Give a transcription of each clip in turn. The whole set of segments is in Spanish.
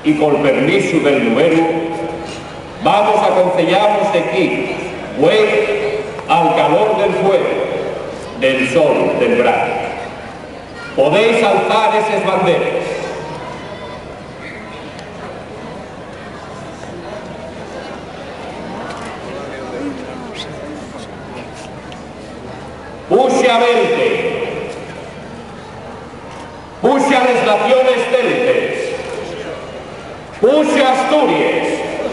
y col permiso del numero, vamos a concellarnos aquí, güey, al calor del fuego, del sol, del verano. Podéis alzar esas banderas. Puse a 20, puse a las naciones céltes, puse a Asturias,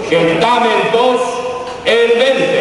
que entamen dos el 20.